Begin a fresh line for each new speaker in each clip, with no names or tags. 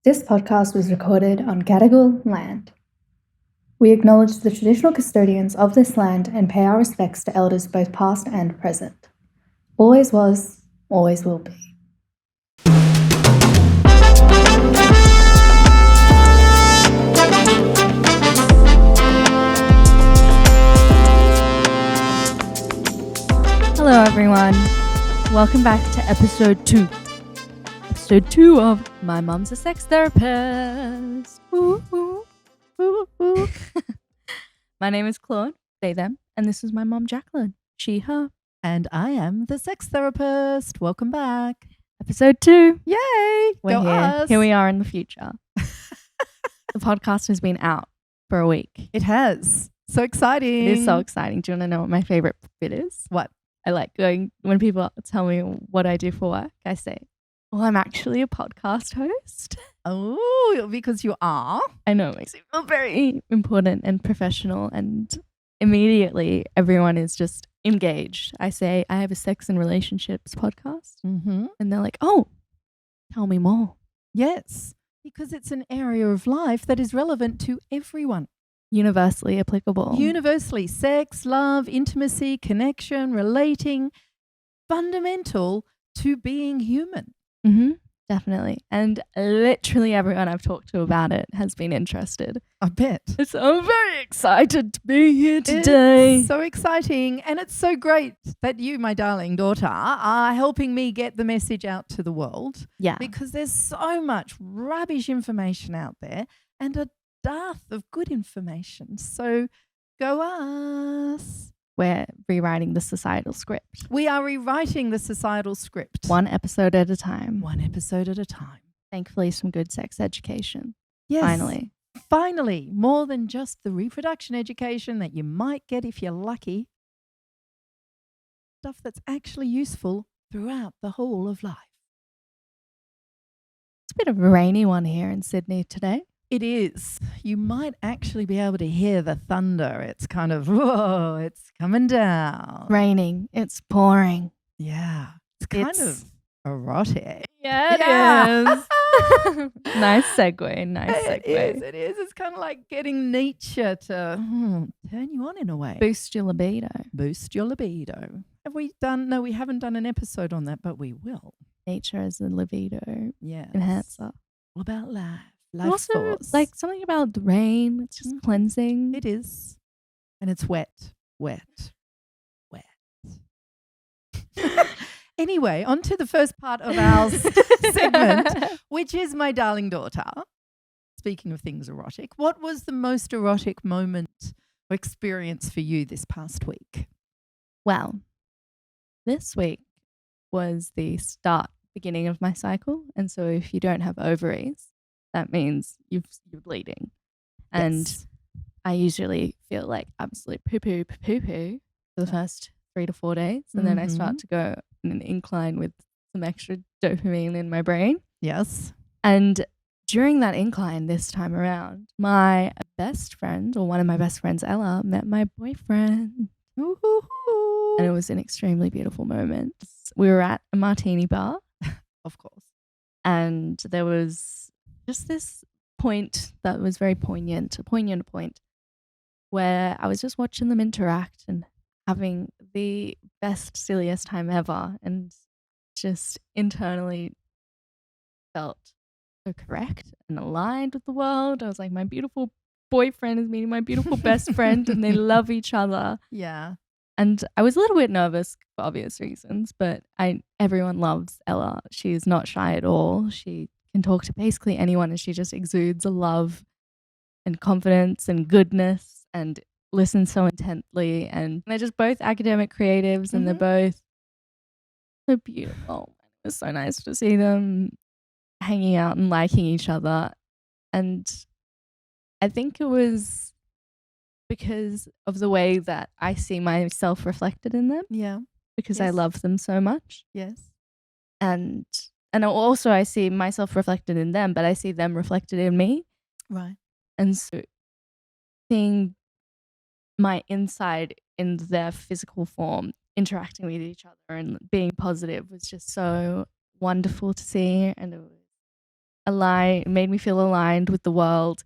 This podcast was recorded on Gadigal land. We acknowledge the traditional custodians of this land and pay our respects to elders both past and present. Always was, always will be.
Hello everyone, welcome back to episode 2. Episode 2 of My Mom's a Sex Therapist. Ooh, ooh, ooh, ooh. My name is Claude, they, them, and this is my mom Jacqueline, she, her.
And I am the sex therapist. Welcome back.
Episode 2.
Yay!
We're
Go
here.
us.
Here we are in the future. The podcast has been out for a week.
It has. So exciting.
It is so exciting. Do you want to know what my favorite bit is?
What?
I like going, when people tell me what I do for work, I say, well, I'm actually a podcast host.
Oh, because you are.
I know, it makes me feel very important and professional, and immediately everyone is just engaged. I say, I have a sex and relationships podcast,
Mm-hmm.
and they're like, oh, tell me more.
Yes, because it's an area of life that is relevant to everyone.
Universally applicable.
Universally, sex, love, intimacy, connection, relating, fundamental to being human.
Mm-hmm, definitely. And literally everyone I've talked to about it has been interested.
I bet.
So I'm very excited to be here today.
It's so exciting. And it's so great that you, my darling daughter, are helping me get the message out to the world.
Yeah.
Because there's so much rubbish information out there and a dearth of good information. So go us.
We're rewriting the societal script.
We are rewriting the societal script.
One episode at a time.
One episode at a time.
Thankfully, some good sex education.
Yes.
Finally.
Finally, more than just the reproduction education that you might get if you're lucky. Stuff that's actually useful throughout the whole of life.
It's a bit of a rainy one here in Sydney today.
It is. You might actually be able to hear the thunder. It's kind of, whoa, it's coming down.
Raining. It's pouring.
Yeah. It's kind of erotic.
Yeah, it is. Nice segue. Nice segue.
It is. It's kind of like getting nature to turn you on in a way.
Boost your libido.
Boost your libido. Have we done? No, we haven't done an episode on that, but we will.
Nature is a libido
Yeah.
enhancer.
All about life. Life
Also,
force.
like something about the rain. It's just cleansing.
It is. And it's wet. Wet. Wet. Anyway, on to the first part of our segment, which is my darling daughter. Speaking of things erotic, what was the most erotic moment or experience for you this past week?
Well, this week was the beginning of my cycle. And so if you don't have ovaries, that means you're bleeding. And
Yes.
I usually feel like absolute poo-poo for the first 3 to 4 days. And then I start to go in an incline with some extra dopamine in my brain.
Yes.
And during that incline this time around, my best friend, or one of my best friends, Ella, met my boyfriend.
Ooh.
And it was an extremely beautiful moment. We were at a martini bar.
Of course.
And there was just this point that was very poignant, a poignant point where I was just watching them interact and having the best, silliest time ever, and just internally felt so correct and aligned with the world. I was like, my beautiful boyfriend is meeting my beautiful best friend and they love each other.
Yeah.
And I was a little bit nervous for obvious reasons, but everyone loves Ella. She's not shy at all. She can talk to basically anyone, and she just exudes a love and confidence and goodness and listens so intently. And they're just both academic creatives, and they're both so beautiful. It was so nice to see them hanging out and liking each other. And I think it was because of the way that I see myself reflected in them,
Yeah.
because I
Yes.
love them so much.
Yes.
And also I see myself reflected in them, but I see them reflected in me.
Right.
And so seeing my inside in their physical form interacting with each other and being positive was just so wonderful to see. And it was made me feel aligned with the world,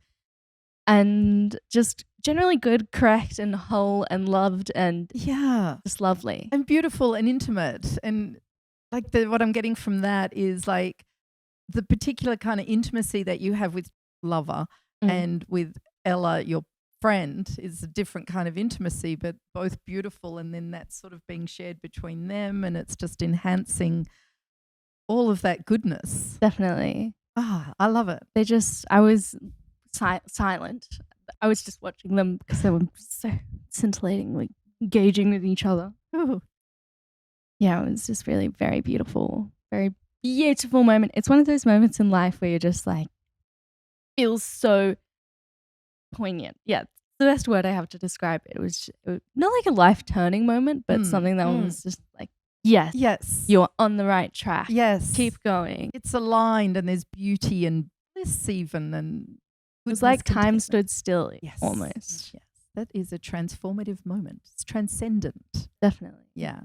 and just generally good, correct, and whole, and loved, and
Yeah.
just lovely.
And beautiful and intimate. And like what I'm getting from that is like the particular kind of intimacy that you have with lover and with Ella, your friend, is a different kind of intimacy, but both beautiful. And then that's sort of being shared between them, and it's just enhancing all of that goodness.
Definitely.
I love it.
I was silent. I was just watching them because they were so scintillatingly engaging with each other.
Ooh.
Yeah, it was just really very beautiful moment. It's one of those moments in life where you're just like, feels so poignant. Yeah, it's the best word I have to describe it. It was not like a life-turning moment, but something that was just like, yes, you're on the right track.
Yes.
Keep going.
It's aligned, and there's beauty and bliss even, and
it was like time stood still.
Yes.
Almost.
Yes. That is a transformative moment. It's transcendent.
Definitely.
Yeah.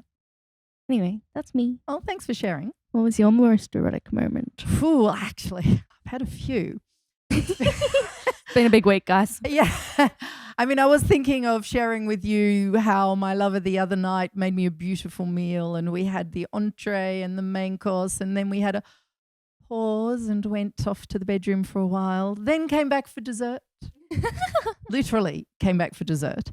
Anyway, that's me.
Oh, thanks for sharing.
What was your most erotic moment?
Ooh, actually, I've had a few.
It's been a big week, guys.
Yeah. I mean, I was thinking of sharing with you how my lover the other night made me a beautiful meal, and we had the entree and the main course, and then we had a pause and went off to the bedroom for a while, then came back for dessert. Literally came back for dessert.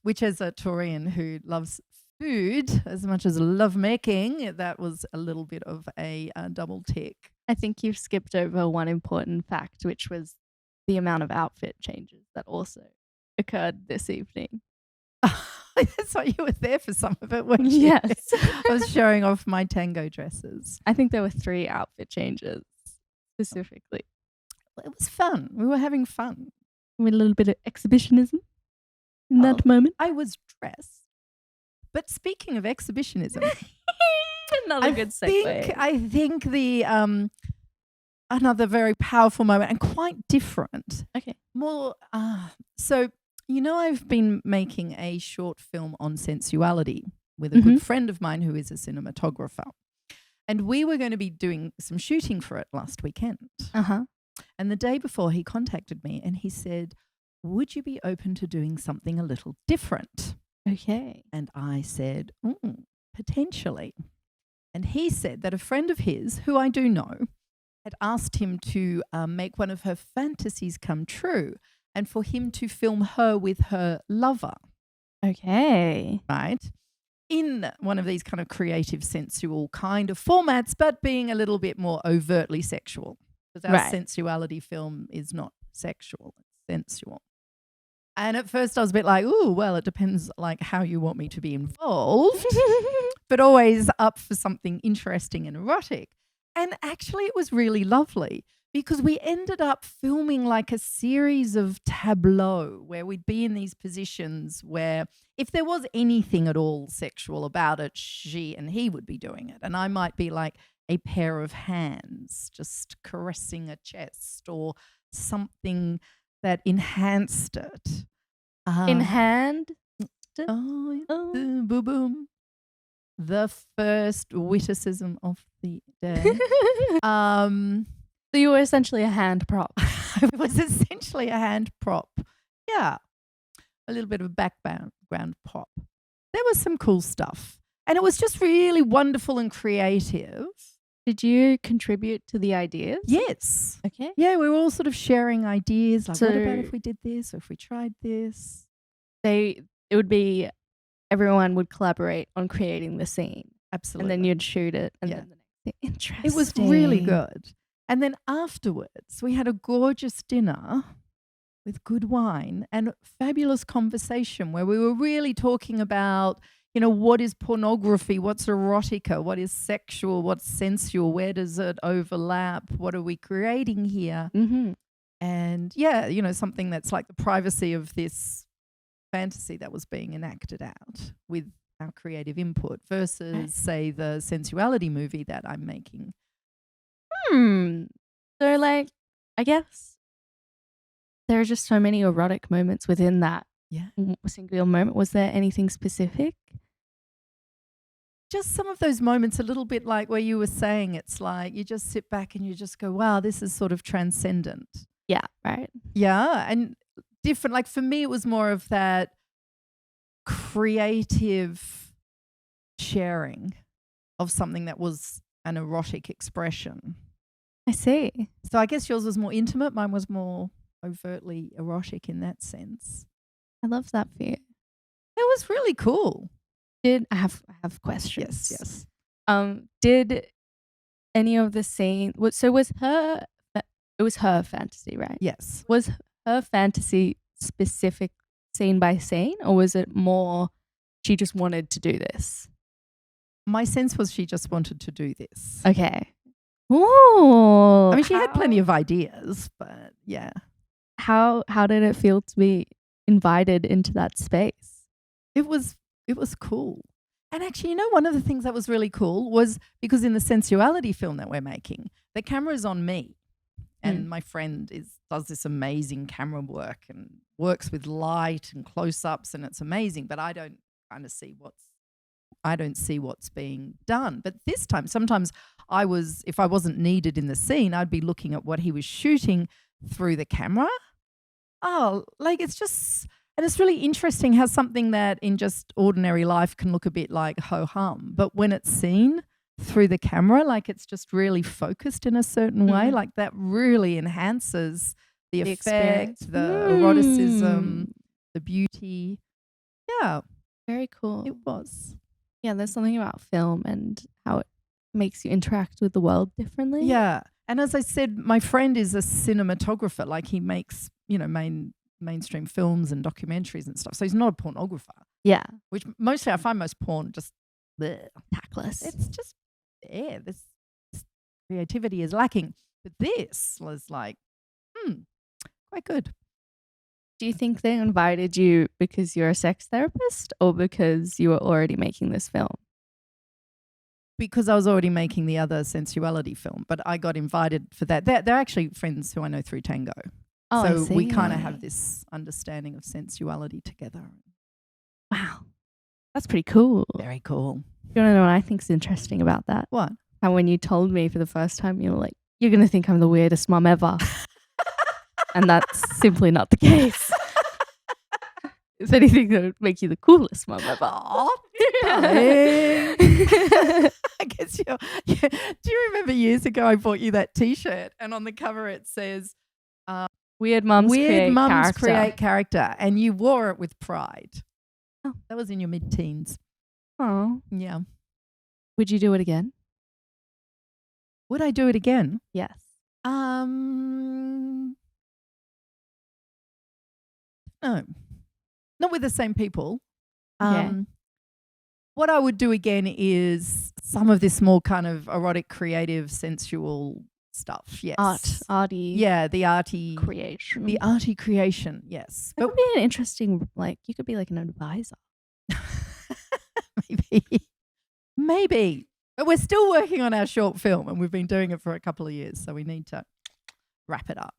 Which, as a Taurian who loves food as much as love making, that was a little bit of a double tick.
I think you've skipped over one important fact, which was the amount of outfit changes that also occurred this evening.
That's why you were there for some of it, weren't you?
Yes.
I was showing off my tango dresses.
I think there were 3 outfit changes specifically.
It was fun. We were having fun.
With a little bit of exhibitionism in that moment.
I was dressed. But speaking of exhibitionism,
another good segue.
I think the another very powerful moment and quite different.
Okay.
More so, you know, I've been making a short film on sensuality with a good friend of mine who is a cinematographer. And we were going to be doing some shooting for it last weekend. And the day before, he contacted me and he said, would you be open to doing something a little different?
Okay.
And I said, potentially. And he said that a friend of his, who I do know, had asked him to make one of her fantasies come true and for him to film her with her lover.
Okay.
Right? In one of these kind of creative, sensual kind of formats, but being a little bit more overtly sexual. Because our sensuality film is not sexual, it's sensual. And at first I was a bit like, ooh, well, it depends like how you want me to be involved, but always up for something interesting and erotic. And actually it was really lovely because we ended up filming like a series of tableaux where we'd be in these positions where if there was anything at all sexual about it, she and he would be doing it. And I might be like a pair of hands just caressing a chest or something that enhanced it.
In hand?
Boom, boom. The first witticism of the day.
So you were essentially a hand prop.
I was essentially a hand prop. Yeah. A little bit of a background pop. There was some cool stuff. And it was just really wonderful and creative.
Did you contribute to the ideas?
Yes.
Okay.
Yeah, we were all sort of sharing ideas. Like, what about if we did this or if we tried this?
It would be everyone would collaborate on creating the scene.
Absolutely.
And then you'd shoot it. And then the next thing. Interesting.
It was really good. And then afterwards, we had a gorgeous dinner with good wine and fabulous conversation where we were really talking about, you know, what is pornography? What's erotica? What is sexual? What's sensual? Where does it overlap? What are we creating here? And yeah, you know, something that's like the privacy of this fantasy that was being enacted out with our creative input versus, say, the sensuality movie that I'm making.
So, like, I guess there are just so many erotic moments within that singular moment. Was there anything specific?
just some of those moments, a little bit like where you were saying, it's like you just sit back and you just go, wow, this is sort of transcendent.
Yeah, right.
Yeah. And different. Like for me, it was more of that creative sharing of something that was an erotic expression.
I see.
So I guess yours was more intimate. Mine was more overtly erotic in that sense.
I love that for you.
It was really cool.
I have questions.
Yes.
Did any of the scene? So was her? It was her fantasy, right?
Yes.
Was her fantasy specific scene by scene, or was it more she just wanted to do this?
My sense was she just wanted to do this.
Okay. Ooh.
I mean, she had plenty of ideas, but yeah.
How did it feel to be invited into that space?
It was cool. And actually, one of the things that was really cool was because in the sensuality film that we're making, the camera's on me. And my friend does this amazing camera work and works with light and close-ups, and it's amazing. But I don't see what's being done. But this time, sometimes if I wasn't needed in the scene, I'd be looking at what he was shooting through the camera. Oh, like it's just, and it's really interesting how something that in just ordinary life can look a bit like ho-hum, but when it's seen through the camera, like it's just really focused in a certain way, like that really enhances the effect, the eroticism, the beauty. Yeah.
Very cool.
It was.
Yeah, there's something about film and how it makes you interact with the world differently.
Yeah. And as I said, my friend is a cinematographer. Like he makes, mainstream films and documentaries and stuff. So he's not a pornographer.
Yeah.
Which mostly I find most porn just
tactless.
It's just there. This creativity is lacking. But this was like, quite good.
Do you think they invited you because you're a sex therapist or because you were already making this film?
Because I was already making the other sensuality film, but I got invited for that. They're actually friends who I know through Tango.
Oh,
so
I see.
we kind of have this understanding of sensuality together.
Wow. That's pretty cool.
Very cool.
You want to know what I think's interesting about that?
What?
How when you told me for the first time, you were like, you're going to think I'm the weirdest mum ever. And that's simply not the case. If anything, that would make you the coolest mum ever.
Oh, I guess do you remember years ago I bought you that T-shirt and on the cover it says
Weird mums
create character, and you wore it with pride. Oh, that was in your mid-teens.
Oh.
Yeah.
Would you do it again?
Would I do it again?
Yes.
No. Not with the same people.
Okay.
What I would do again is some of this more kind of erotic, creative, sensual stuff. Yes.
Arty.
Yeah, the arty
creation.
The arty creation, yes.
That would be an interesting, you could be like an advisor.
Maybe. But we're still working on our short film and we've been doing it for a couple of years, so we need to wrap it up.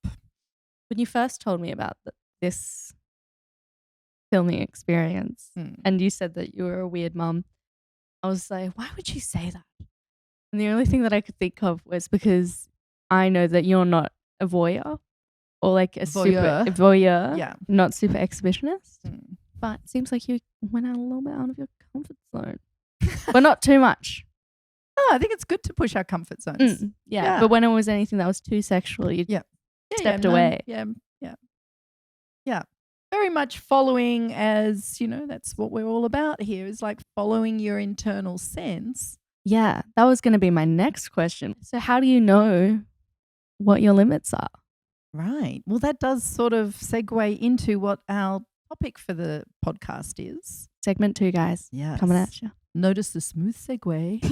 When you first told me about this filming experience and you said that you were a weird mum, I was like, why would you say that? And the only thing that I could think of was because I know that you're not a voyeur or like a voyeur,
yeah,
not super exhibitionist. But it seems like you went out a little bit out of your comfort zone, but not too much.
I think it's good to push our comfort zones.
Yeah, but when it was anything that was too sexual, you stepped away.
Yeah. Very much following, as that's what we're all about here, is like following your internal sense.
Yeah, that was going to be my next question. So how do you know what your limits are?
Right. Well, that does sort of segue into what our topic for the podcast is.
Segment 2, guys.
Yes.
Coming at you.
Notice the smooth segue.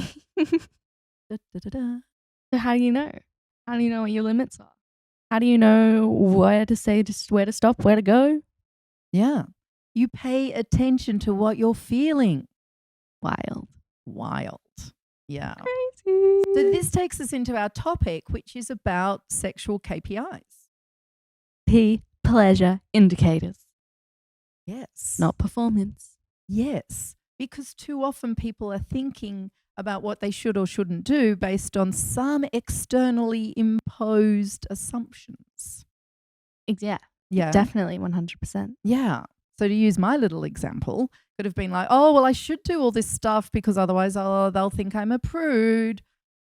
So how do you know? How do you know what your limits are? How do you know where to say, just where to stop, where to go?
Yeah. You pay attention to what you're feeling.
Wild.
Yeah.
Crazy.
So this takes us into our topic, which is about sexual KPIs.
Pleasure indicators.
Yes.
Not performance.
Yes. because too often people are thinking about what they should or shouldn't do based on some externally imposed assumptions.
Yeah,
Yeah.
definitely 100%.
Yeah. So to use my little example, could have been like, oh, well, I should do all this stuff because otherwise they'll think I'm a prude.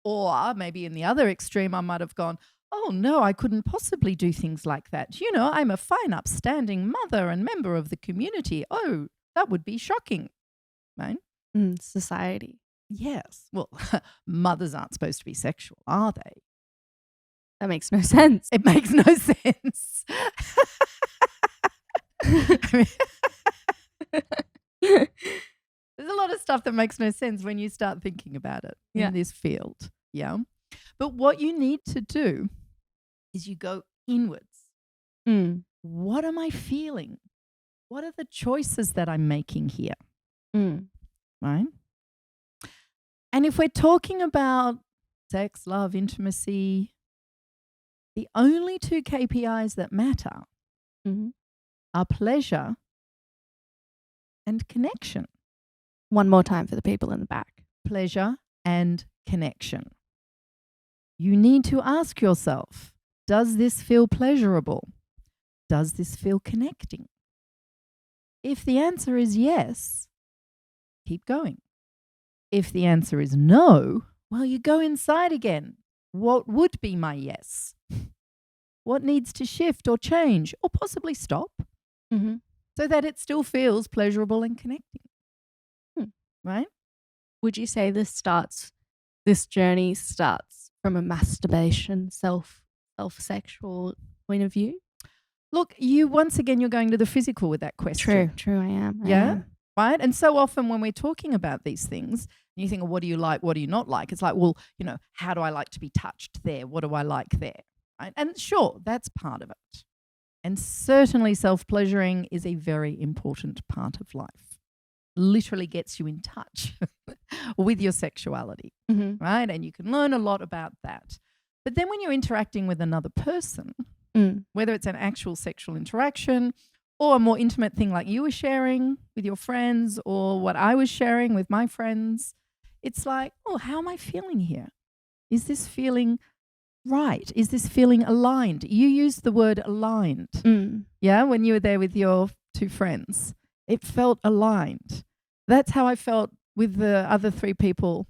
Or maybe in the other extreme, I might have gone, oh, no, I couldn't possibly do things like that. You know, I'm a fine, upstanding mother and member of the community. Oh, that would be shocking. Right?
Society.
Yes. Well, mothers aren't supposed to be sexual, are they?
That makes no sense.
It makes no sense. There's a lot of stuff that makes no sense when you start thinking about it in this field. Yeah. But what you need to do is you go inwards. What am I feeling? What are the choices that I'm making here? Right? And if we're talking about sex, love, intimacy, the only two KPIs that matter are pleasure and connection.
One more time for the people in the back.
Pleasure and connection. You need to ask yourself, does this feel pleasurable? Does this feel connecting? If the answer is yes, keep going. If the answer is no, well, you go inside again. What would be my yes? What needs to shift or change or possibly stop so that it still feels pleasurable and connecting? Right?
Would you say this journey starts from a masturbation, self-sexual point of view?
Look, once again, you're going to the physical with that question.
True, I am.
Yeah? Right? And so often when we're talking about these things, and you think, well, what do you like? What do you not like? It's like, well, how do I like to be touched there? What do I like there? Right? And sure, that's part of it. And certainly self-pleasuring is a very important part of life. Literally gets you in touch with your sexuality, right? And you can learn a lot about that. But then when you're interacting with another person, whether it's an actual sexual interaction or a more intimate thing like you were sharing with your friends or what I was sharing with my friends, it's like, oh, how am I feeling here? Is this feeling right? Is this feeling aligned? You used the word aligned. Yeah, when you were there with your two friends. It felt aligned. That's how I felt with the other three people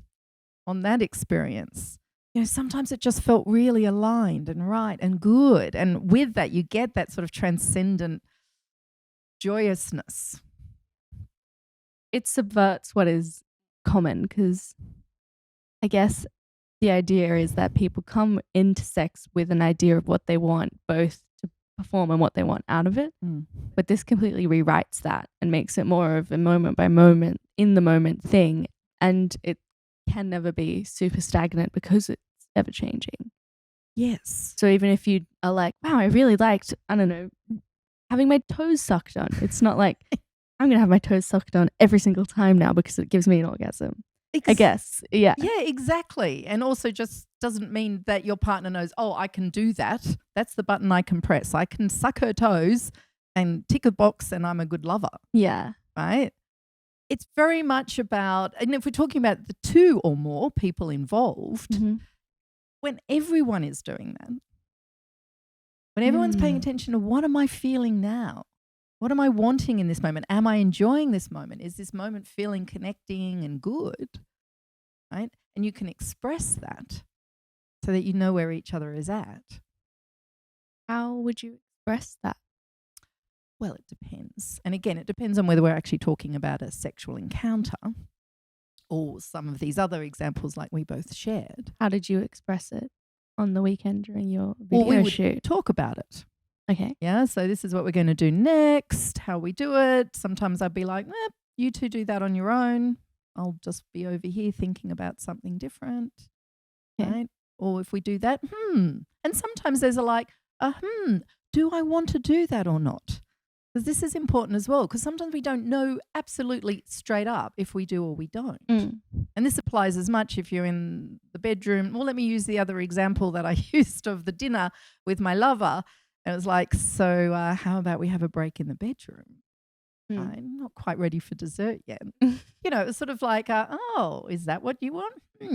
on that experience. Sometimes it just felt really aligned and right and good. And with that, you get that sort of transcendent joyousness.
It subverts what is common because I guess the idea is that people come into sex with an idea of what they want, both to perform and what they want out of it. But this completely rewrites that and makes it more of a moment by moment, in the moment thing. And it can never be super stagnant because it's ever changing.
Yes.
So even if you are like, wow, I really liked, I don't know, having my toes sucked on. It's not like I'm going to have my toes sucked on every single time now because it gives me an orgasm. I guess. Yeah.
Yeah, exactly. And also just doesn't mean that your partner knows, oh, I can do that. That's the button I can press. I can suck her toes and tick a box and I'm a good lover.
Yeah.
Right? It's very much about, and if we're talking about the two or more people involved, when everyone is doing that, when everyone's paying attention to what am I feeling now? What am I wanting in this moment? Am I enjoying this moment? Is this moment feeling connecting and good? Right? And you can express that so that you know where each other is at.
How would you express that?
Well, it depends. And again, it depends on whether we're actually talking about a sexual encounter or some of these other examples like we both shared.
How did you express it on the weekend during your video shoot?
Talk about it.
Okay.
Yeah, so this is what we're going to do next, how we do it. Sometimes I'd be like, you two do that on your own. I'll just be over here thinking about something different.
Okay.
Right? Or if we do that, And sometimes there's do I want to do that or not? Because this is important as well, because sometimes we don't know absolutely straight up if we do or we don't. And this applies as much if you're in the bedroom. Well, let me use the other example that I used of the dinner with my lover. And it was like, so how about we have a break in the bedroom?
Mm.
I'm not quite ready for dessert yet. You know, it's sort of like, oh, is that what you want?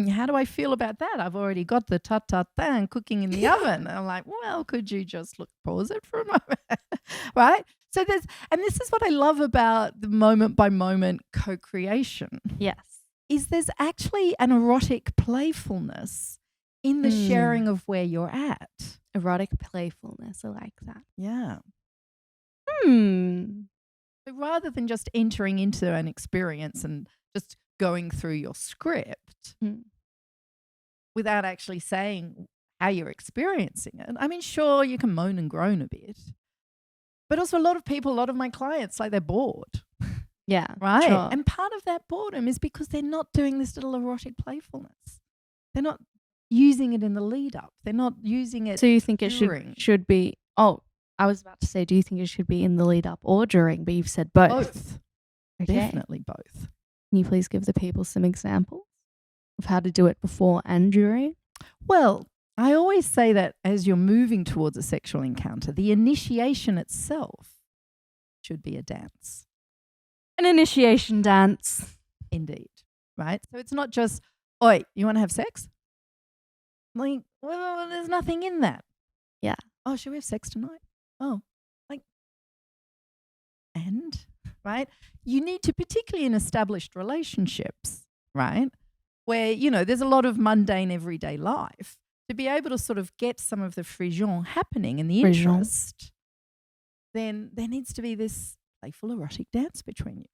How do I feel about that? I've already got the ta-ta-tan cooking in the oven. I'm like, well, could you just pause it for a moment? Right? So this is what I love about the moment by moment co-creation,
Yes.
is there's actually an erotic playfulness in the sharing of where you're at.
Erotic playfulness. I like that.
Yeah.
Hmm.
So rather than just entering into an experience and just going through your script without actually saying how you're experiencing it. I mean, sure, you can moan and groan a bit, but also a lot of my clients, like, they're bored.
Yeah.
Right.
Sure.
And part of that boredom is because they're not doing this little erotic playfulness. They're not using it in the lead up. They're not using it.
So you think it
during.
should be? Oh, I was about to say, do you think it should be in the lead up or during? But you've said both.
Both.
Okay.
Definitely both.
Can you please give the people some examples of how to do it before and during?
Well, I always say that as you're moving towards a sexual encounter, the initiation itself should be a dance.
An initiation dance.
Indeed. Right? So it's not just, oi, you want to have sex? Like, well, there's nothing in that.
Yeah.
Oh, should we have sex tonight? Oh, like, and, right? You need to, particularly in established relationships, right? Where, you know, there's a lot of mundane everyday life, to be able to sort of get some of the frisson happening and the interest, then there needs to be this playful erotic dance between you,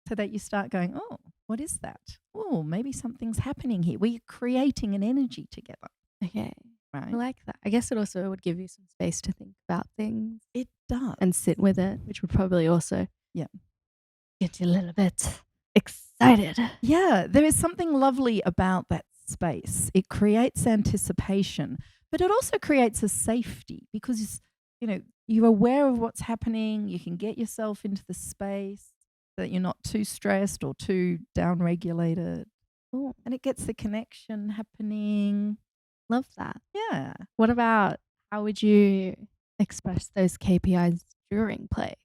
so that you start going, oh, what is that? Oh, maybe something's happening here. We're creating an energy together.
Okay.
Right?
I like that. I guess it also would give you some space to think about things
It does.
and sit with it, which would probably also
get
you a little bit excited.
Yeah, there is something lovely about that space. It creates anticipation, but it also creates a safety because, you know, you're aware of what's happening. You can get yourself into the space so that you're not too stressed or too downregulated.
Oh,
And it gets the connection happening.
love that.
Yeah.
What about how would you express those KPIs during play?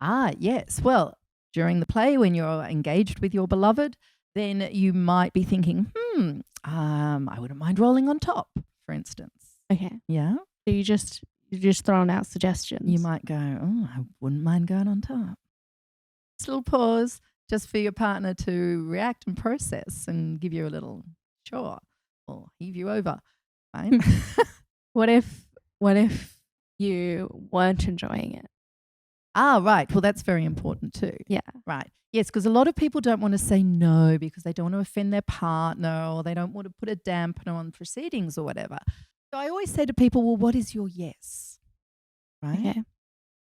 Ah, yes. Well, during the play, when you're engaged with your beloved, then you might be thinking, I wouldn't mind rolling on top, for instance.
Okay.
Yeah.
So you're just throwing out suggestions.
You might go, oh, I wouldn't mind going on top. Just a little pause just for your partner to react and process and give you a little sure or heave you over. Right?
What if you weren't enjoying it?
Ah, right. Well, that's very important too.
Yeah.
Right. Yes, because a lot of people don't want to say no because they don't want to offend their partner or they don't want to put a dampener on proceedings or whatever. So I always say to people, well, what is your yes? Right?
Okay.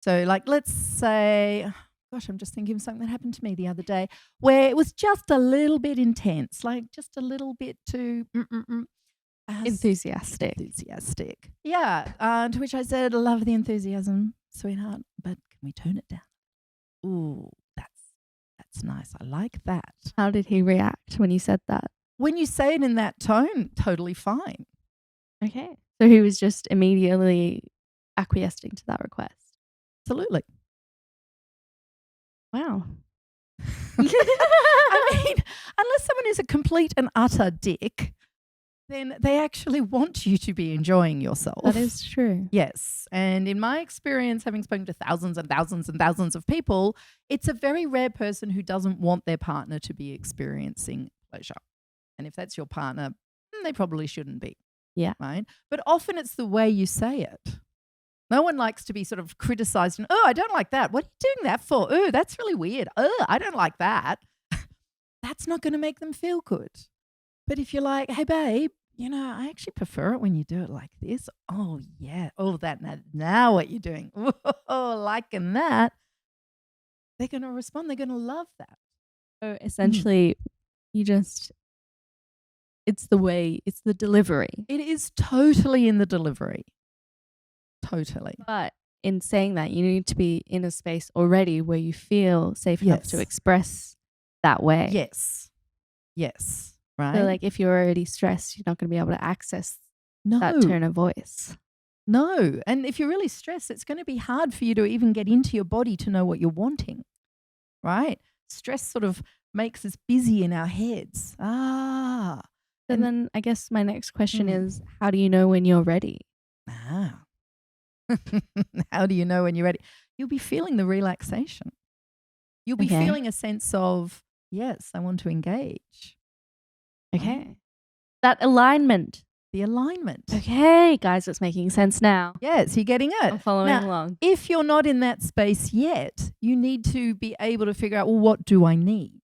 So like, let's say, gosh, I'm just thinking of something that happened to me the other day where it was just a little bit intense, like just a little bit too
Enthusiastic.
Yeah. To which I said, I love the enthusiasm, sweetheart, but can we tone it down? Ooh, that's nice. I like that.
How did he react when you said that?
When you say it in that tone, totally fine.
Okay. So he was just immediately acquiescing to that request.
Absolutely.
Wow.
I mean, unless someone is a complete and utter dick, then they actually want you to be enjoying yourself.
That is true.
Yes. And in my experience, having spoken to thousands and thousands and thousands of people, it's a very rare person who doesn't want their partner to be experiencing pleasure. And if that's your partner, they probably shouldn't be.
Yeah.
Right. But often it's the way you say it. No one likes to be sort of criticized and, oh, I don't like that. What are you doing that for? Oh, that's really weird. Oh, I don't like that. That's not going to make them feel good. But if you're like, hey, babe, you know, I actually prefer it when you do it like this. Oh, yeah. Oh, that. Now what you're doing. Oh, liking that. They're going to respond. They're going to love that.
So essentially, it's the delivery.
It is totally in the delivery. Totally.
But in saying that, you need to be in a space already where you feel safe enough to express that way.
Yes. Right.
So like if you're already stressed, you're not going to be able to access that tone of voice.
No. And if you're really stressed, it's going to be hard for you to even get into your body to know what you're wanting. right? Stress sort of makes us busy in our heads.
So
And-
then I guess my next question is, how do you know when you're ready?
How do you know when you're ready? You'll be feeling the relaxation. You'll be
Okay.
feeling a sense of, yes, I want to engage.
Okay. That alignment.
The alignment.
Okay, guys, it's making sense now.
Yes, you're getting it.
I'm following
Now,
along.
if you're not in that space yet, you need to be able to figure out, well, what do I need?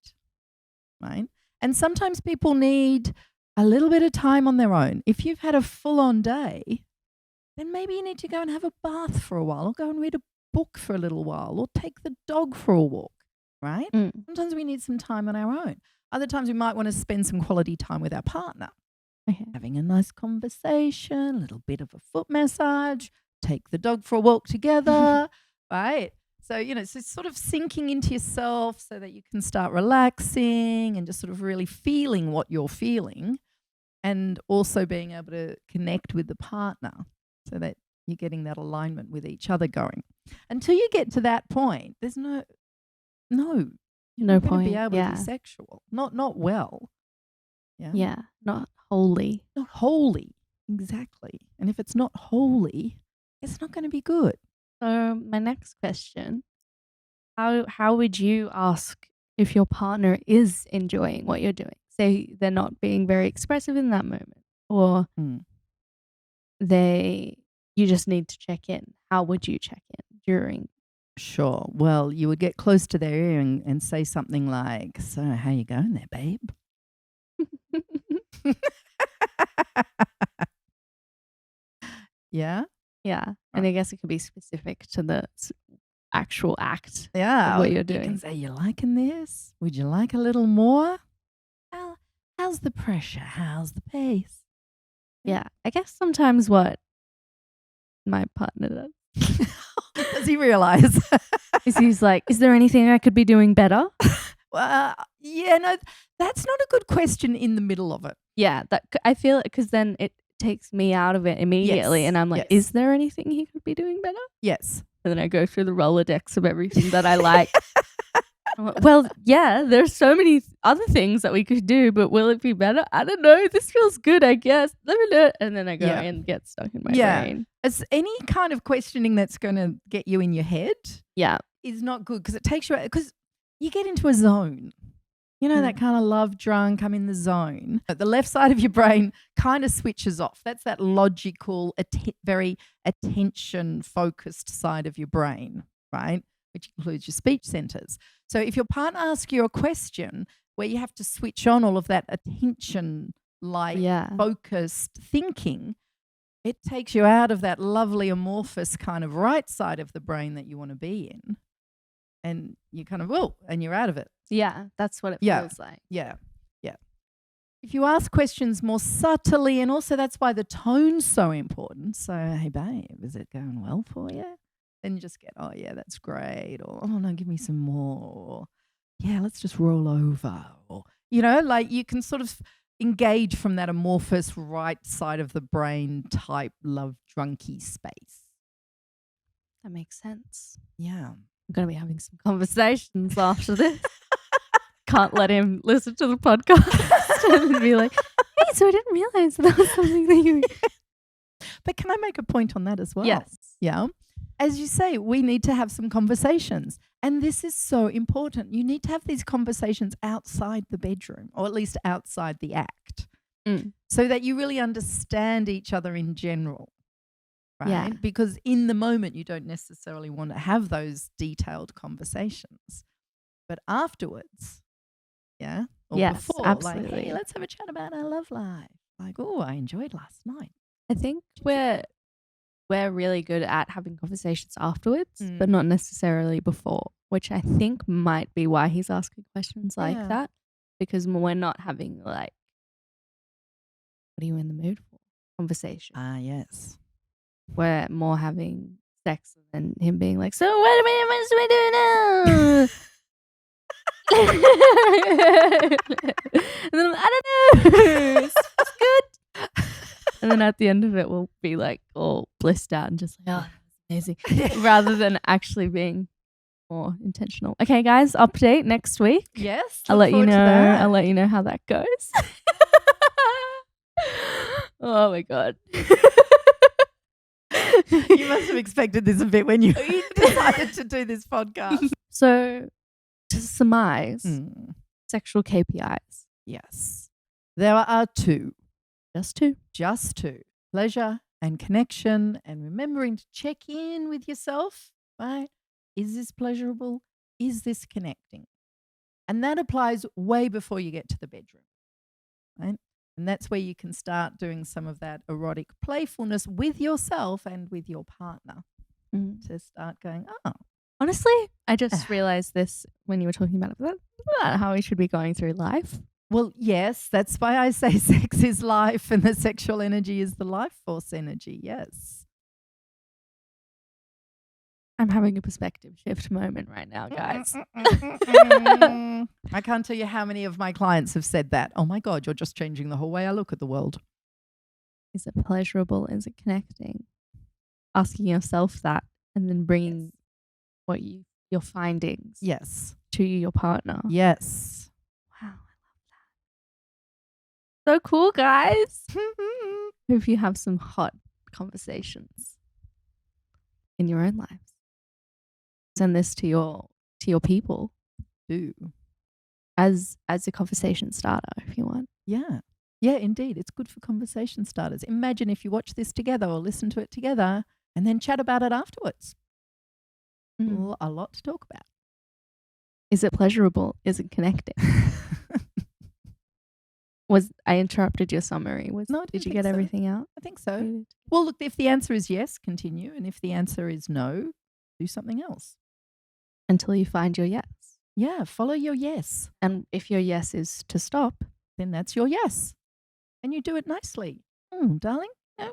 Right? And sometimes people need a little bit of time on their own. If you've had a full-on day, then maybe you need to go and have a bath for a while, or go and read a book for a little while, or take the dog for a walk, right? Sometimes we need some time on our own. Other times we might want to spend some quality time with our partner.
Okay.
Having a nice conversation, a little bit of a foot massage, take the dog for a walk together, right? So, so sort of sinking into yourself so that you can start relaxing and just sort of really feeling what you're feeling, and also being able to connect with the partner so that you're getting that alignment with each other going. Until you get to that point, there's no
No
point
point.
to be able
Yeah.
to be sexual. Not well.
Yeah. Not wholly.
Not holy. Exactly. And if it's not holy, it's not going to be good.
So my next question, how would you ask if your partner is enjoying what you're doing? Say they're not being very expressive in that moment, or you just need to check in. How would you check in during?
Sure. Well, you would get close to their ear and say something like, "So, how you going there, babe?" Yeah.
Yeah. And I guess it could be specific to the actual act
Yeah.
of what you're
You
doing.
can say, "You liking this? Would you like a little more? How's the pressure? How's the pace?"
Yeah. I guess sometimes what my partner does
Does he realize?
is he's like, is there anything I could be doing better?
No, that's not a good question in the middle of it.
Yeah. I feel it, because then it takes me out of it immediately.
Yes,
And I'm like,
yes.
is there anything he could be doing better?
Yes.
And then I go through the Rolodex of everything that I like. I'm like, well, yeah, there's so many other things that we could do, but will it be better? I don't know. This feels good, I guess. Let me know. And then I go and get stuck in my brain.
It's any kind of questioning that's going to get you in your head
Yeah.
is not good, because it takes you out, because you get into a zone. That kind of love drunk, I'm in the zone. The left side of your brain kind of switches off. That's that logical, very attention-focused side of your brain, right? Which includes your speech centers. So if your partner asks you a question where you have to switch on all of that attention, focused thinking, it takes you out of that lovely amorphous kind of right side of the brain that you want to be in. And you kind of and you're out of it.
Yeah, that's what it feels like.
Yeah. If you ask questions more subtly, and also that's why the tone's so important. So, hey, babe, is it going well for you? Then you just get, oh, yeah, that's great. Or, oh, no, give me some more. Or, yeah, let's just roll over. Or, like you can sort of engage from that amorphous right side of the brain type love drunky space.
That makes sense.
Yeah.
I'm going to be having some conversations after this. Can't let him listen to the podcast and be like, hey, so I didn't realize that was something that you...
But can I make a point on that as well?
Yes.
Yeah. As you say, we need to have some conversations. And this is so important. You need to have these conversations outside the bedroom, or at least outside the act, so that you really understand each other in general. Right?
Yeah.
Because in the moment, you don't necessarily want to have those detailed conversations. But afterwards, or
yes,
before,
absolutely.
like, hey, let's have a chat about our love life. Like, oh, I enjoyed last night.
I think we're really good at having conversations afterwards, but not necessarily before, which I think might be why he's asking questions like that, because we're not having like, what are you in the mood for? Conversation.
Yes.
We're more having sex than him being like, so what do we do now? And then I'm, I don't know. It's good. And then at the end of it, we'll be like all blissed out and just like, oh, amazing. Rather than actually being more intentional. Okay, guys, update next week.
Yes.
I'll
look
let you
forward to
know.
that.
I'll let you know how that goes. Oh my god.
You must have expected this a bit when you decided to do this podcast.
So, to surmise,
Mm,
sexual KPIs.
yes. There are two.
Just two.
Just two. Pleasure and connection, and remembering to check in with yourself, right? Is this pleasurable? Is this connecting? And that applies way before you get to the bedroom, right? And that's where you can start doing some of that erotic playfulness with yourself and with your partner to start going, oh.
Honestly, I just realized this when you were talking about it. Isn't that how we should be going through life?
Well, yes, that's why I say sex is life and the sexual energy is the life force energy. Yes.
I'm having a perspective shift moment right now, guys.
I can't tell you how many of my clients have said that. Oh my God, you're just changing the whole way I look at the world.
Is it pleasurable? Is it connecting? Asking yourself that and then bringing what your findings
Yes.
to your partner.
Yes.
Wow, I love that. So cool, guys. Hope you have some hot conversations in your own lives. Send this to your people
Do.
as a conversation starter if you want.
Yeah. Yeah, indeed. It's good for conversation starters. Imagine if you watch this together or listen to it together and then chat about it afterwards. Well, a lot to talk about.
Is it pleasurable? Is it connecting? I interrupted your summary?
No, I
did
didn't
you
think
get
so.
everything out?
I think so. Well, look, if the answer is yes, continue. And if the answer is no, do something else.
Until you find your yes.
Yeah, follow your yes.
And if your yes is to stop,
then that's your yes. And you do it nicely. Darling, no,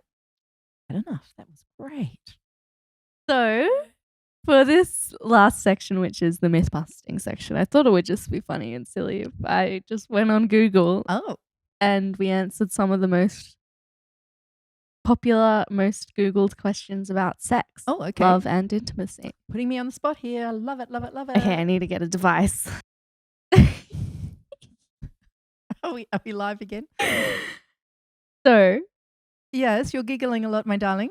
had enough. That was great.
So, for this last section, which is the myth busting section, I thought it would just be funny and silly if I just went on Google and we answered some of the most popular, most Googled questions about sex, love, and intimacy.
Putting me on the spot here. Love it, love it, love it.
Okay, I need to get a device.
Are we live again?
So,
yes, you're giggling a lot, my darling.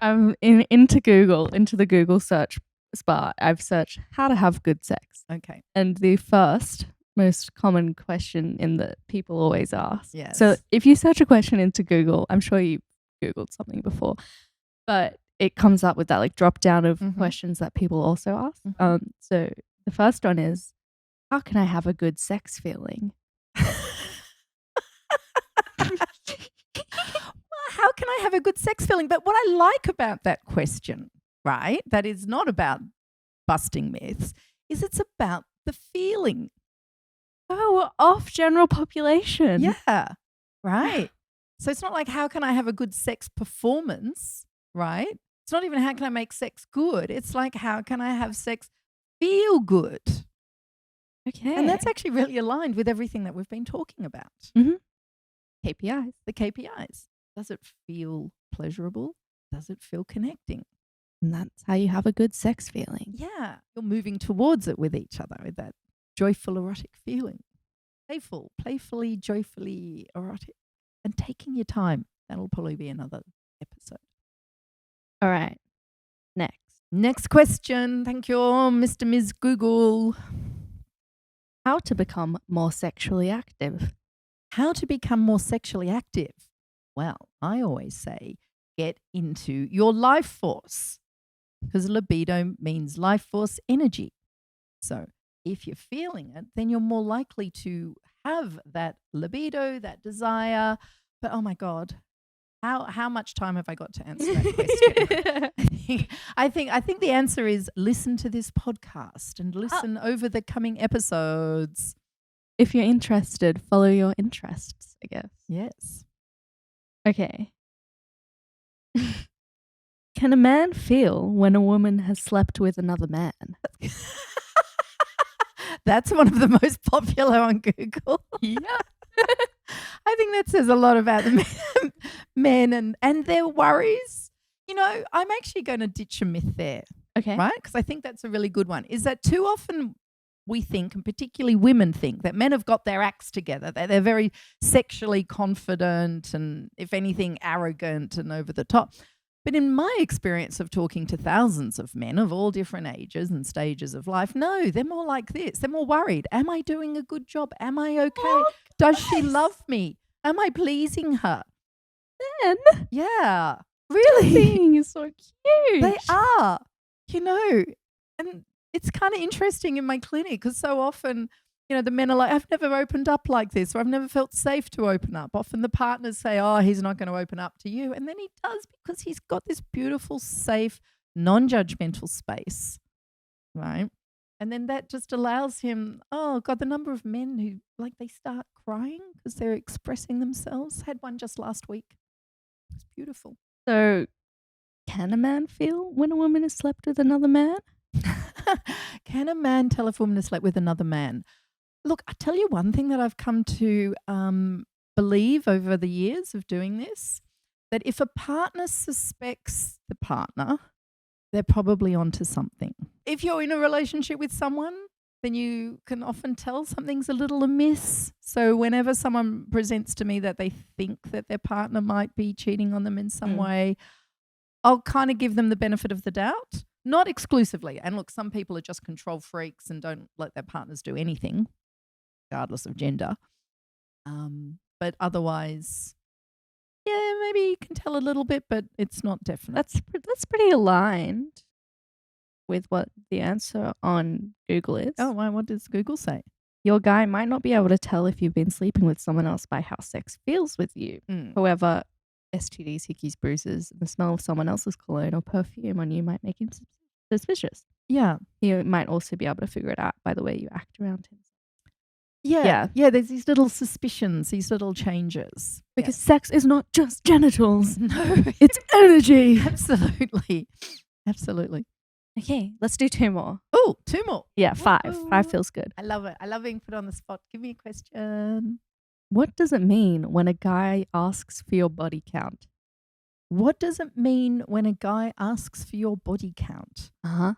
I'm into the Google search bar. I've searched how to have good sex.
Okay.
And the first most common question that people always ask.
Yes.
So if you search a question into Google, I'm sure you Googled something before, but it comes up with that like drop down of questions that people also ask. So the first one is, how can I have a good sex feeling?
How can I have a good sex feeling? But what I like about that question, right, that is not about busting myths, is it's about the feeling.
Oh, we're off general population.
Yeah, right. So it's not like how can I have a good sex performance, right? It's not even how can I make sex good. It's like how can I have sex feel good?
Okay.
And that's actually really aligned with everything that we've been talking about.
KPIs.
The KPIs. Does it feel pleasurable? Does it feel connecting?
And that's how you have a good sex feeling.
Yeah. You're moving towards it with each other, with that joyful, erotic feeling. Playful, playfully, joyfully erotic. And taking your time. That'll probably be another episode.
All right.
Next question. Thank you, Mr. Ms. Google.
How to become more sexually active?
How to become more sexually active? Well, I always say get into your life force because libido means life force energy. So if you're feeling it, then you're more likely to have that libido, that desire. But oh my God, how much time have I got to answer that question? I think the answer is listen to this podcast and listen over the coming episodes.
If you're interested, follow your interests, I guess.
Yes.
Okay. Can a man feel when a woman has slept with another man?
That's one of the most popular on Google.
Yeah.
I think that says a lot about the men and their worries. You know, I'm actually going to ditch a myth there.
Okay.
right? Because I think that's a really good one, is that too often we think, and particularly women think, that men have got their acts together, that they're very sexually confident and, if anything, arrogant and over the top. But in my experience of talking to thousands of men of all different ages and stages of life, no, they're more like this. They're more worried. Am I doing a good job? Am I okay?
Oh,
Does she love me? Am I pleasing her?
Men
Yeah, really.
being so cute.
They are, and it's kind of interesting in my clinic because so often, the men are like, I've never opened up like this, or I've never felt safe to open up. Often the partners say, oh, he's not going to open up to you. And then he does, because he's got this beautiful, safe, non-judgmental space, right? And then that just allows him, oh God, the number of men who they start crying because they're expressing themselves. Had one just last week. It's beautiful.
So, can a man feel when a woman has slept with another man?
Can a man tell if a woman has slept with another man? Look, I tell you one thing that I've come to believe over the years of doing this, that if a partner suspects the partner, they're probably onto something. If you're in a relationship with someone, then you can often tell something's a little amiss. So whenever someone presents to me that they think that their partner might be cheating on them in some way, I'll kind of give them the benefit of the doubt. Not exclusively. And look, some people are just control freaks and don't let their partners do anything, regardless of gender. But otherwise, yeah, maybe you can tell a little bit, but it's not definite.
That's pretty aligned with what the answer on Google is.
Oh, wow. What does Google say?
Your guy might not be able to tell if you've been sleeping with someone else by how sex feels with you. However, STDs, hickeys, bruises, and the smell of someone else's cologne or perfume on you might make him suspicious.
Yeah.
He might also be able to figure it out by the way you act around him.
Yeah. There's these little suspicions, these little changes.
Because sex is not just genitals.
No,
it's energy.
Absolutely. Absolutely.
Okay, let's do 2 more.
Oh, 2 more.
Yeah, 5.
Woo-hoo.
5 feels good.
I love it. I love being put on the spot. Give me a question.
What does it mean when a guy asks for your body count?
What does it mean when a guy asks for your body count?
Uh-huh.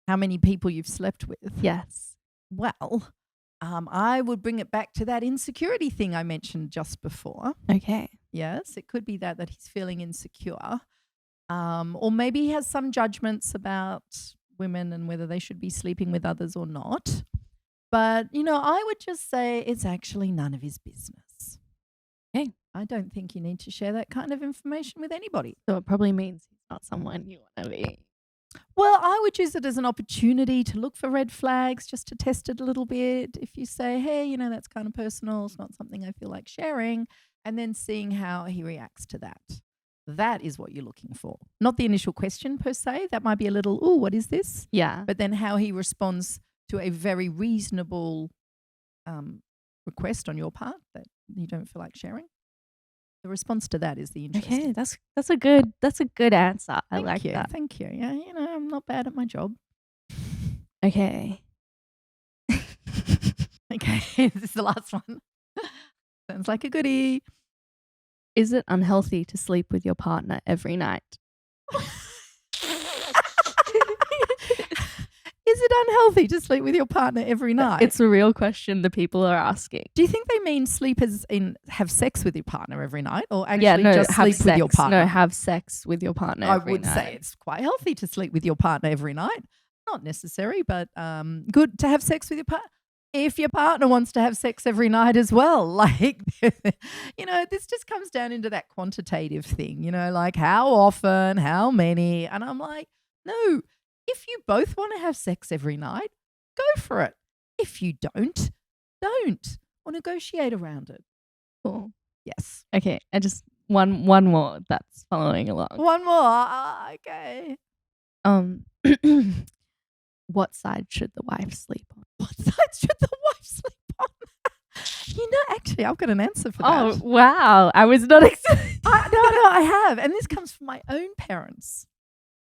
How many people you've slept with?
Yes.
Well, I would bring it back to that insecurity thing I mentioned just before.
Okay.
Yes, it could be that he's feeling insecure. Or maybe he has some judgments about women and whether they should be sleeping with others or not. But, I would just say it's actually none of his business.
Okay.
I don't think you need to share that kind of information with anybody.
So it probably means he's not someone you want to be.
Well, I would use it as an opportunity to look for red flags, just to test it a little bit. If you say, hey, that's kind of personal, it's not something I feel like sharing, and then seeing how he reacts to that. That is what you're looking for. Not the initial question per se. That might be a little, ooh, what is this?
Yeah.
But then how he responds to a very reasonable request on your part that you don't feel like sharing. The response to that is the interesting.
Okay, that's a good answer. I like
Thank you.
that.
Thank you. Yeah, I'm not bad at my job.
Okay.
Okay, this is the last one. Sounds like a goodie.
Is it unhealthy to sleep with your partner every night?
Is it unhealthy to sleep with your partner every night?
It's a real question the people are asking.
Do you think they mean sleep as in have sex with your partner every night, or actually just
have
sleep
sex.
with your partner?
No, have sex with your partner
I
every
would
night.
say it's quite healthy to sleep with your partner every night. Not necessary, but good to have sex with your partner. If your partner wants to have sex every night as well, this just comes down into that quantitative thing, like how often, how many. And I'm like, no, if you both want to have sex every night, go for it. If you don't. Or negotiate around it.
Cool.
Yes.
Okay, I just one more that's following along.
One more. Okay.
What side should the wife sleep on?
What side should the wife sleep on? Actually, I've got an answer for that.
Oh, wow. I was not expecting.
No, I have. And this comes from my own parents.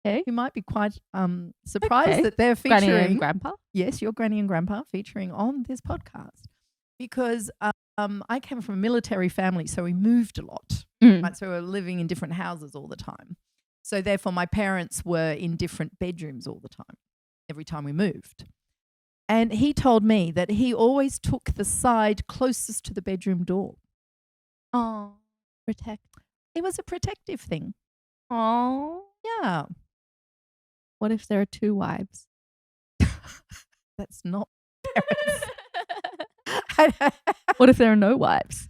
Okay.
Who might be quite surprised that they're featuring.
Granny and grandpa?
Yes, your granny and grandpa featuring on this podcast. Because I came from a military family, so we moved a lot. Right? So we were living in different houses all the time. So therefore my parents were in different bedrooms all the time, every time we moved. And he told me that he always took the side closest to the bedroom door.
Oh, protect.
It was a protective thing.
Oh.
Yeah.
What if there are two wives?
That's not parents.
What if there are no wives?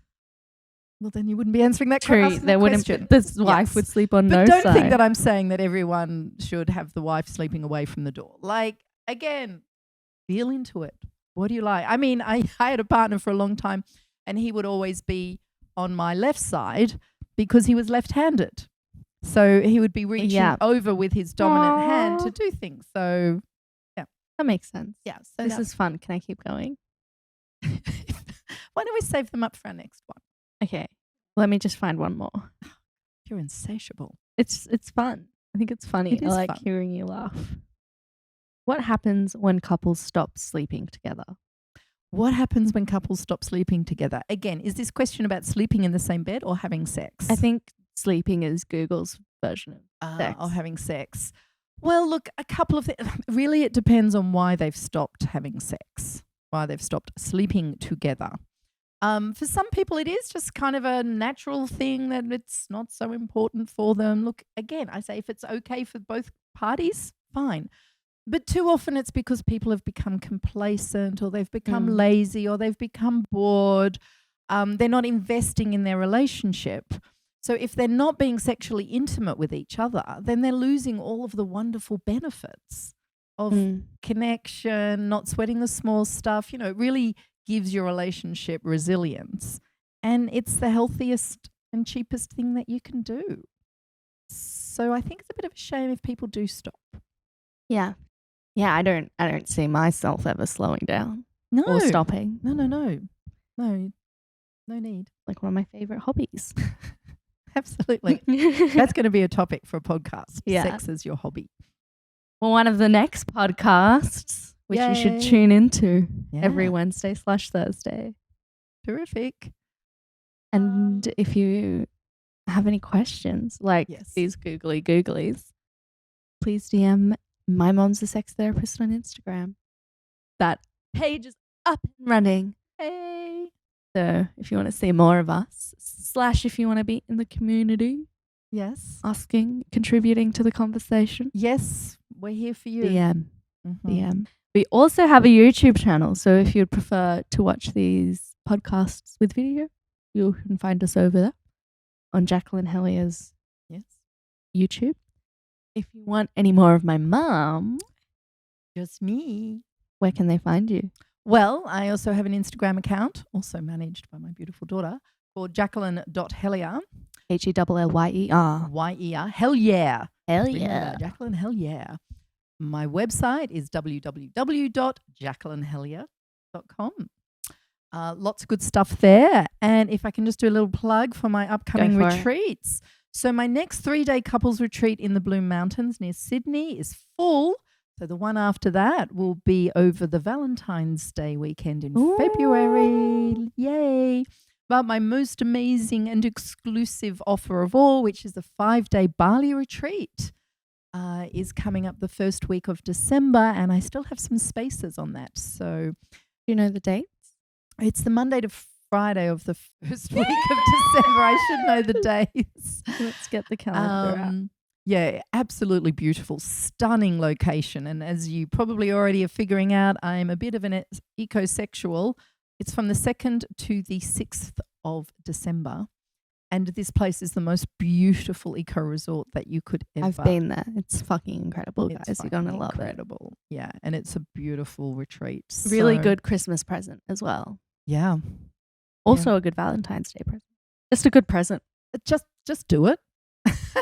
Well, then you wouldn't be answering that
True,
question.
there wouldn't. This wife would sleep on
But
no
don't
side.
think that I'm saying that everyone should have the wife sleeping away from the door. Like, again, feel into it. What do you like? I mean, I had a partner for a long time and he would always be on my left side because he was left-handed. So he would be reaching over with his dominant hand to do things. So,
that makes sense.
yeah. So
This is fun. Can I keep going?
why don't we save them up for our next one?
Okay. Let me just find one more.
You're insatiable.
It's fun. I think it's funny.
It
I
is
like
fun.
hearing you laugh. What happens when couples stop sleeping together?
What happens when couples stop sleeping together? Again, is this question about sleeping in the same bed or having sex?
I think sleeping is Google's version of sex.
Of having sex. Well, look, a couple of things. Really, it depends on why they've stopped having sex, why they've stopped sleeping together. For some people, it is just kind of a natural thing that it's not so important for them. Look, again, I say if it's okay for both parties, fine. But too often it's because people have become complacent or they've become lazy or they've become bored. They're not investing in their relationship. So if they're not being sexually intimate with each other, then they're losing all of the wonderful benefits of connection, not sweating the small stuff. You know, it really gives your relationship resilience. And it's the healthiest and cheapest thing that you can do. So I think it's a bit of a shame if people do stop.
Yeah. Yeah, I don't see myself ever slowing down
No.
or stopping.
No need.
Like one of my favorite hobbies.
Absolutely. That's going to be a topic for a podcast.
Yeah.
Sex as your hobby.
Well, one of the next podcasts, which you should
Yay.
tune into
Yeah.
every Wednesday/Thursday.
Terrific.
And if you have any questions, like these googlies, please DM My Mom's a Sex Therapist on Instagram. That page is up and running.
Hey.
So if you want to see more of us, / if you want to be in the community,
Yes.
asking, contributing to the conversation,
Yes. We're here for you.
DM. DM. We also have a YouTube channel. So if you'd prefer to watch these podcasts with video, you can find us over there on Jacqueline Hellier's YouTube. If you want any more of my mum,
just me.
Where can they find you?
Well, I also have an Instagram account, also managed by my beautiful daughter, called Jacqueline.Hellier.
HELLYER.
YER. Hell yeah.
Hell
Remember,
yeah.
Jacqueline, hell yeah. My website is www.jacquelinehellier.com. Lots of good stuff there. And if I can just do a little plug for my upcoming
Go for
retreats. So my next 3-day couples retreat in the Bloom Mountains near Sydney is full. So the one after that will be over the Valentine's Day weekend in February. Yay. But my most amazing and exclusive offer of all, which is a 5-day Bali retreat, is coming up the first week of December. And I still have some spaces on that. So
do you know the dates?
It's the Monday to Friday of the first week of December. I should know the dates.
Let's get the calendar out.
Yeah, absolutely beautiful, stunning location. And as you probably already are figuring out, I'm a bit of an ecosexual. It's from the 2nd to the 6th of December. And this place is the most beautiful eco resort that you could ever.
I've been there. It's fucking incredible, guys. You're going to love it.
Incredible. Yeah. And it's a beautiful retreat.
Really
So,
good Christmas present as well.
Yeah.
Also a good Valentine's Day present. Just a good present.
Just do it.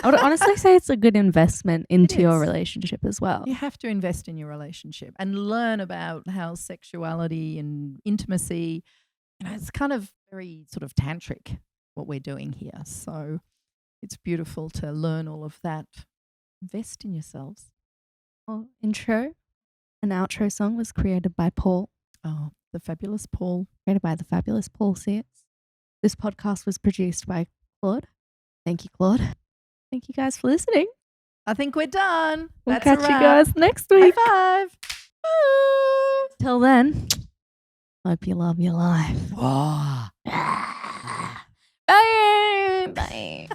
I would honestly say it's a good investment into your
is.
relationship as well.
You have to invest in your relationship and learn about how sexuality and intimacy, it's kind of very sort of tantric what we're doing here. So it's beautiful to learn all of that. Invest in yourselves.
Well, intro and outro song was created by Paul.
Oh, the fabulous Paul.
Created by the fabulous Paul Sears. This podcast was produced by Claude. Thank you, Claude. Thank you guys for listening.
I think we're done.
We'll
That's a
catch you
wrap.
guys next
High
week.
five. Woo.
Till then, hope you love your life.
Whoa.
Bye. Bye.